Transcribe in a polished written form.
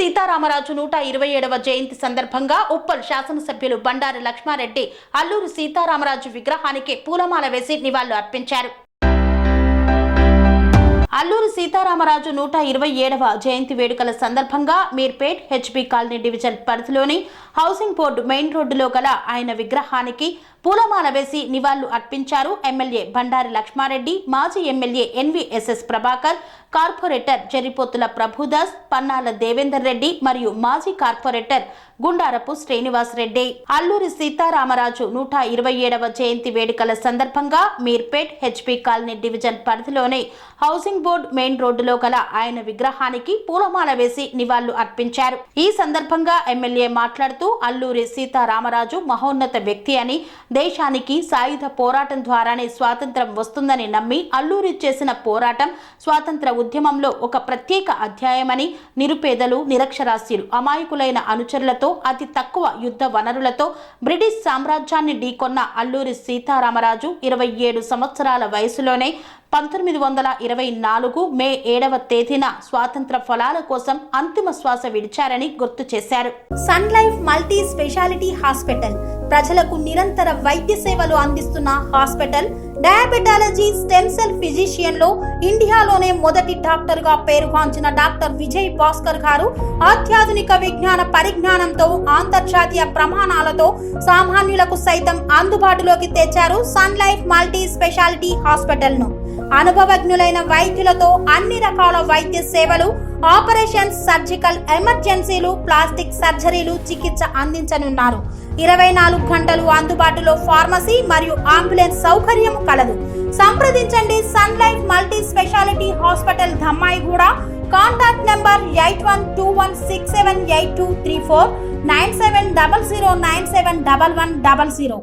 సీతారామరాజు 127వ జయంతి సందర్భంగా ఉప్పల్ శాసనసభ్యులు బండారు లక్ష్మారెడ్డి అల్లూరి సీతారామరాజు విగ్రహానికి పూలమాల వేసి నివాళులు అర్పించారు. అల్లూరి సీతారామరాజు 127వ జయంతి వేడుకల సందర్భంగా మీర్పేట్ హెచ్బి కాలనీ డివిజన్ పరిధిలోని హౌసింగ్ బోర్డు మెయిన్ రోడ్డులో గల ఆయన విగ్రహానికి పూలమాల వేసి నివాళులు అర్పించారు. ఎమ్మెల్యే బండారి లక్ష్మారెడ్డి, మాజీ MLA NVSS Prabhakar, corporator Jaripothula Prabhudas, Pannala Devender Reddy మరియు మాజీ కార్పొరేటర్ గుండారపు శ్రీనివాస్ రెడ్డి. అల్లూరి సీతారామరాజు 127వ జయంతి వేడుకల సందర్భంగా మీర్పేట్ హెచ్బి కాలనీ డివిజన్ పరిధిలోని హౌసింగ్ బోర్డు మెయిన్ రోడ్డులో గల ఆయన విగ్రహానికి పూలమాల వేసి నివాళులు అర్పించారు. ఈ సందర్భంగా ఎమ్మెల్యే మాట్లాడుతూ అల్లూరి సీతారామరాజు మహోన్నత వ్యక్తి అని, దేశానికి సాయుధ పోరాటం ద్వారానే స్వాతంత్రం వస్తుందని నమ్మి అల్లూరి చేసిన పోరాటం స్వాతంత్ర ఉద్యమంలో ఒక ప్రత్యేక అధ్యాయమని, నిరుపేదలు, నిరక్షరాస్యులు, అమాయకులైన అనుచరులతో అతి తక్కువ యుద్ధ వనరులతో బ్రిటిష్ సామ్రాజ్యాన్ని ఢీకొన్న అల్లూరి సీతారామరాజు 27 సంవత్సరాల వయసులోనే 1924 మే 7వ తేదీన స్వాతంత్ర ఫలాల కోసం అంతిమ శ్వాస విడిచారని గుర్తు చేశారు. Sun life multi speciality hospital ప్రజలకు నిరంతర వైద్య సేవలు అందిస్తున్న hospital. Diabetology, stem cell physician లో ఇండియాలోనే మొదటి డాక్టర్ గా పేరుగాంచిన డాక్టర్ విజయ్ భాస్కర్ గారు అత్యాధునిక విజ్ఞాన పరిజ్ఞానంతో అంతర్జాతీయ ప్రమాణాలతో సామాన్యులకు సైతం అందుబాటులోకి తెచ్చారు sun life multi speciality hospital ను. అనుభవజ్ఞులైన వైద్యులతో అన్ని రకాల వైద్య సేవలు, ఆపరేషన్స్, సర్జికల్ ఎమర్జెన్సీలు, ప్లాస్టిక్ సర్జరీలు, చికిత్స అందించనున్నారు. 24 గంటలు అందుబాటులో ఫార్మసీ మరియు అంబులెన్స్ సౌకర్యం కలదు. సంప్రదించండి sun life multi speciality hospital, Dhammaiguda. Contact number 8121678234, 9700971100.